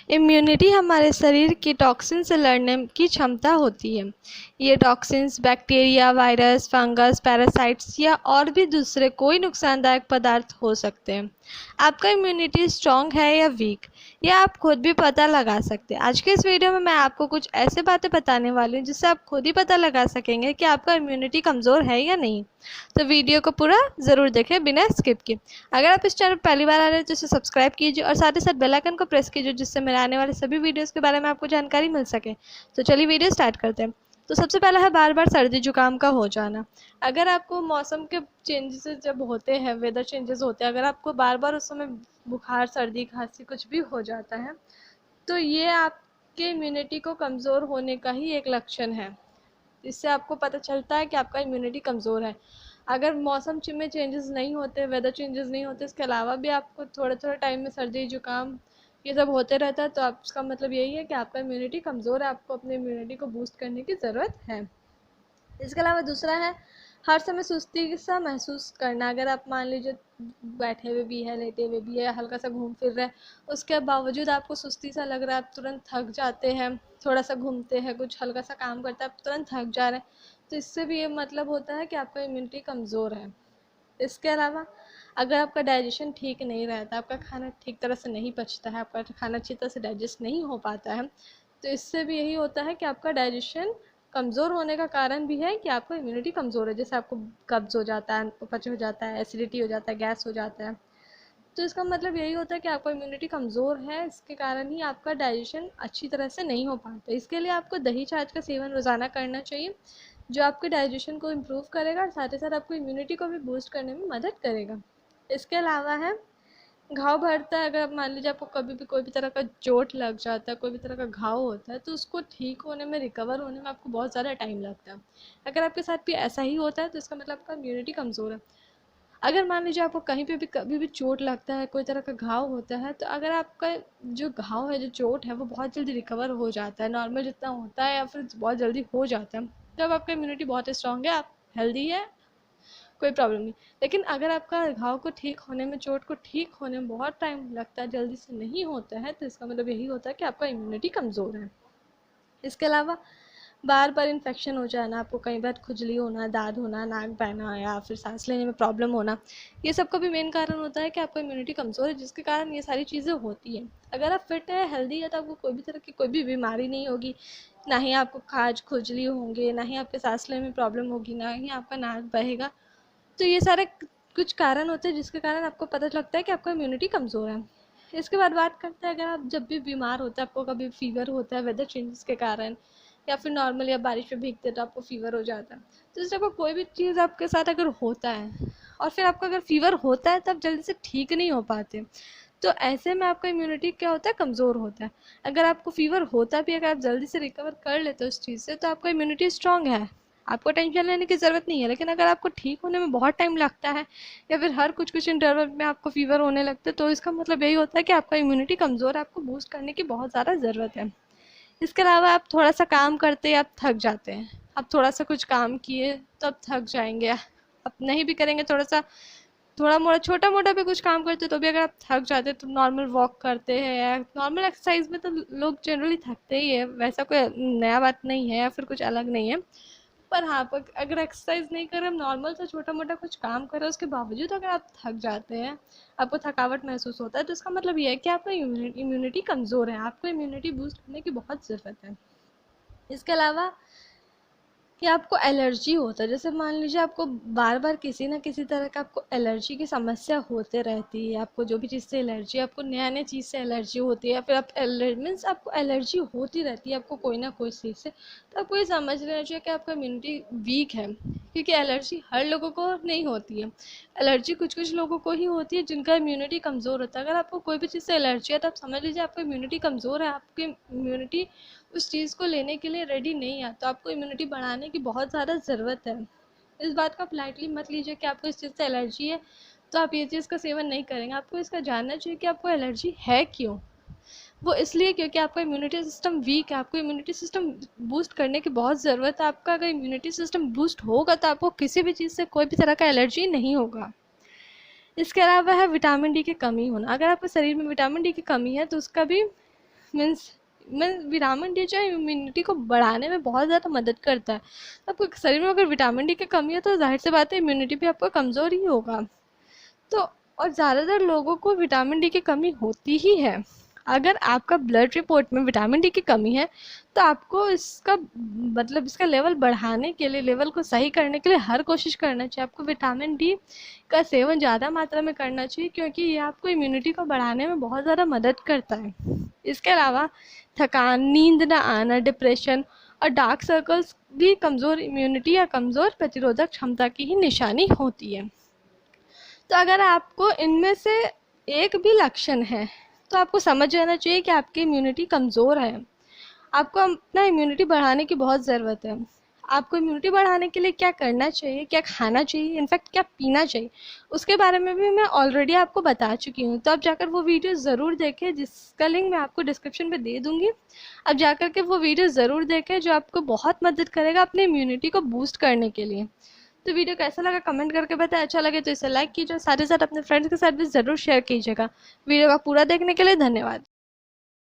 Immunity हमारे शरीर की टॉक्सिन से लड़ने की क्षमता होती है। ये toxins bacteria, virus, fungus, parasites या और भी दूसरे कोई नुकसानदायक पदार्थ हो सकते हैं। आपका इम्यूनिटी स्ट्रॉन्ग है या वीक, यह आप खुद भी पता लगा सकते हैं। आज के इस वीडियो में मैं आपको कुछ ऐसे बातें बताने वाली हूँ जिससे आप खुद ही पता लगा सकेंगे कि आपका इम्यूनिटी कमज़ोर है या नहीं। तो वीडियो को पूरा ज़रूर देखें बिना स्किप किए। अगर आप इस चैनल पर पहली बार आ रहे हैं तो इसे सब्सक्राइब कीजिए और साथ ही साथ बेल आइकन को प्रेस कीजिए जिससे मेरे आने वाले सभी वीडियोस के बारे में आपको जानकारी मिल सके। तो चलिए वीडियो स्टार्ट करते हैं। तो सबसे पहला है बार बार सर्दी जुकाम का हो जाना। अगर आपको मौसम के चेंजेस जब होते हैं, वेदर चेंजेस होते हैं, अगर आपको बार बार उस समय बुखार, सर्दी, खांसी कुछ भी हो जाता है तो ये आपके इम्यूनिटी को कमज़ोर होने का ही एक लक्षण है। इससे आपको पता चलता है कि आपका इम्यूनिटी कमज़ोर है। अगर मौसम में चेंजेस नहीं होते, वेदर चेंजेस नहीं होते, इसके अलावा भी आपको थोड़े थोड़े टाइम में सर्दी जुकाम ये सब होते रहता है तो आप इसका मतलब यही है कि आपका इम्यूनिटी कमज़ोर है। आपको अपने इम्यूनिटी को बूस्ट करने की ज़रूरत है। इसके अलावा दूसरा है हर समय सुस्ती सा महसूस करना। अगर आप मान लीजिए बैठे हुए भी है, लेटे हुए भी है, हल्का सा घूम फिर रहे हैं, उसके बावजूद आपको सुस्ती सा लग रहा है, आप तुरंत थक जाते हैं, थोड़ा सा घूमते हैं, कुछ हल्का सा काम करते हैं, आप तुरंत थक जा रहे हैं, तो इससे भी ये मतलब होता है कि आपका इम्यूनिटी कमज़ोर है। इसके अलावा अगर आपका डाइजेशन ठीक नहीं रहता, आपका खाना ठीक तरह से नहीं पचता है, आपका खाना अच्छी तरह से डाइजेस्ट नहीं हो पाता है, तो इससे भी यही होता है कि आपका डाइजेशन कमज़ोर होने का कारण भी है कि आपका इम्यूनिटी कमज़ोर है। जैसे आपको कब्ज़ हो जाता है, अपच हो जाता है, एसिडिटी हो जाता है, गैस हो जाता है, तो इसका मतलब यही होता है कि आपका इम्यूनिटी कमज़ोर है। इसके कारण ही आपका डाइजेशन अच्छी तरह से नहीं हो पाता। इसके लिए आपको दही छाछ का सेवन रोज़ाना करना चाहिए जो आपके डाइजेशन को इम्प्रूव करेगा और साथ ही साथ आपको इम्यूनिटी को भी बूस्ट करने में मदद करेगा। इसके अलावा है घाव भरता है। अगर आप मान लीजिए आपको कभी भी कोई भी तरह का चोट लग जाता है, कोई भी तरह का घाव होता है, तो उसको ठीक होने में, रिकवर होने में आपको बहुत ज़्यादा टाइम लगता है। अगर आपके साथ भी ऐसा ही होता है तो इसका मतलब आपका इम्यूनिटी कमज़ोर है। अगर मान लीजिए आपको कहीं पे भी कभी भी चोट लगता है, कोई तरह का घाव होता है, तो अगर आपका जो घाव है, जो चोट है, वो बहुत जल्दी रिकवर हो जाता है, नॉर्मल जितना होता है या फिर बहुत जल्दी हो जाता है, तब आपका इम्यूनिटी बहुत स्ट्रॉन्ग है, आप हेल्दी है, कोई प्रॉब्लम नहीं। लेकिन अगर आपका घाव को ठीक होने में, चोट को ठीक होने में बहुत टाइम लगता है, जल्दी से नहीं होता है, तो इसका मतलब यही होता है कि आपका इम्यूनिटी कमज़ोर है। इसके अलावा बार बार इन्फेक्शन हो जाना, आपको कई बार खुजली होना, दाद होना, नाक बहना या फिर सांस लेने में प्रॉब्लम होना, ये सब का भी मेन कारण होता है कि आपका इम्यूनिटी कमज़ोर है, जिसके कारण ये सारी चीज़ें होती हैं। अगर आप फिट है, हेल्दी है, तो आपको कोई भी तरह की कोई भी बीमारी नहीं होगी, ना ही आपको खाज खुजली होंगे, ना ही आपके सांस लेने में प्रॉब्लम होगी, ना ही आपका नाक बहेगा। तो ये सारे कुछ कारण होते हैं जिसके कारण आपको पता लगता है कि आपका इम्यूनिटी कमज़ोर है। इसके बाद बात करते हैं, अगर आप जब भी बीमार होते हैं, आपको कभी फीवर होता है वेदर चेंजेस के कारण, या फिर नॉर्मल या बारिश में भीगते तो आपको फीवर हो जाता है, तो इस टाइप का कोई भी चीज़ आपके साथ अगर होता है और फिर आपको अगर फीवर होता है तब जल्दी से ठीक नहीं हो पाते, तो ऐसे में आपका इम्यूनिटी क्या होता है, कमज़ोर होता है। अगर आपको फीवर होता भी, अगर आप जल्दी से रिकवर कर लेते हो उस चीज़ से, तो आपका इम्यूनिटी स्ट्रॉन्ग है, आपको टेंशन लेने की ज़रूरत नहीं है। लेकिन अगर आपको ठीक होने में बहुत टाइम लगता है या फिर हर कुछ कुछ इंटरवल में आपको फीवर होने लगता है, तो इसका मतलब यही होता है कि आपका इम्यूनिटी कमज़ोर है, आपको बूस्ट करने की बहुत ज़्यादा ज़रूरत है। इसके अलावा आप थोड़ा सा काम करते आप थक जाते हैं, आप थोड़ा सा कुछ काम किए तो आप थक जाएंगे, आप नहीं भी करेंगे, थोड़ा मोड़ा छोटा मोटा भी कुछ काम करते तो भी अगर आप थक जाते तो नॉर्मल वॉक करते हैं या नॉर्मल एक्सरसाइज में तो लोग जनरली थकते ही है, वैसा कोई नया बात नहीं है या फिर कुछ अलग नहीं है। पर हाँ, पर अगर एक्सरसाइज नहीं करें, हम नॉर्मल सा छोटा मोटा कुछ काम करें, उसके बावजूद अगर आप थक जाते हैं, आपको थकावट महसूस होता है, तो इसका मतलब ये है कि आपका इम्यूनिटी कमज़ोर है, आपको इम्यूनिटी बूस्ट करने की बहुत ज़रूरत है। इसके अलावा कि आपको एलर्जी होता है, जैसे मान लीजिए आपको बार बार किसी ना किसी तरह का आपको एलर्जी की समस्या होते रहती है, आपको जो भी चीज़ से एलर्जी, आपको नया नया चीज़ से एलर्जी होती है, या फिर आप मीन्स आपको एलर्जी होती रहती है आपको कोई ना कोई चीज़ से, तो आपको ये समझ लेना चाहिए कि आपका इम्यूनिटी वीक है, क्योंकि एलर्जी हर लोगों को नहीं होती है। एलर्जी कुछ कुछ लोगों को ही होती है जिनका इम्यूनिटी कमज़ोर होता है। अगर आपको कोई भी चीज़ से एलर्जी है तो आप समझ लीजिए आपका इम्यूनिटी कमज़ोर है, आपकी इम्यूनिटी उस चीज़ को लेने के लिए रेडी नहीं है, तो आपको इम्यूनिटी बढ़ाने की बहुत ज़्यादा ज़रूरत है। इस बात को आप लाइटली मत लीजिए कि आपको इस चीज़ से एलर्जी है तो आप ये चीज़ का सेवन नहीं करेंगे। आपको इसका जानना चाहिए कि आपको एलर्जी है क्यों। वो इसलिए क्योंकि आपका इम्यूनिटी सिस्टम वीक है, आपको इम्यूनिटी सिस्टम बूस्ट करने की बहुत ज़रूरत है। आपका अगर इम्यूनिटी सिस्टम बूस्ट होगा तो आपको किसी भी चीज़ से कोई भी तरह का एलर्जी नहीं होगा। इसके अलावा है विटामिन डी की कमी होना। अगर आपके शरीर में विटामिन डी की कमी है तो उसका भी मीन्स मीन्स विटामिन डी जो है इम्यूनिटी को बढ़ाने में बहुत ज़्यादा मदद करता है। आपको शरीर में अगर विटामिन डी की कमी है तो जाहिर सी बात है इम्यूनिटी भी आपका कमज़ोर ही होगा। तो और ज़्यादातर लोगों को विटामिन डी की कमी होती ही है। अगर आपका ब्लड रिपोर्ट में विटामिन डी की कमी है तो आपको इसका मतलब इसका लेवल बढ़ाने के लिए, लेवल को सही करने के लिए हर कोशिश करना चाहिए। आपको विटामिन डी का सेवन ज़्यादा मात्रा में करना चाहिए क्योंकि ये आपको इम्यूनिटी को बढ़ाने में बहुत ज़्यादा मदद करता है। इसके अलावा थकान, नींद न आना, डिप्रेशन और डार्क सर्कल्स भी कमज़ोर इम्यूनिटी या कमज़ोर प्रतिरोधक क्षमता की ही निशानी होती है। तो अगर आपको इनमें से एक भी लक्षण है तो आपको समझ जाना चाहिए कि आपकी इम्यूनिटी कमज़ोर है। आपको अपना इम्यूनिटी बढ़ाने की बहुत ज़रूरत है। आपको इम्यूनिटी बढ़ाने के लिए क्या करना चाहिए, क्या खाना चाहिए, इनफैक्ट क्या पीना चाहिए, उसके बारे में भी मैं ऑलरेडी आपको बता चुकी हूँ। तो आप जाकर वो वीडियो ज़रूर देखें जिसका लिंक मैं आपको डिस्क्रिप्शन में दे दूँगी। अब जाकर के वो वीडियो ज़रूर देखें जो आपको बहुत मदद करेगा अपनी इम्यूनिटी को बूस्ट करने के लिए। तो वीडियो कैसा लगा कमेंट करके बताएं। अच्छा लगे तो इसे लाइक कीजिए, साथ ही साथ अपने फ्रेंड्स के साथ भी ज़रूर शेयर कीजिएगा। वीडियो का पूरा देखने के लिए धन्यवाद।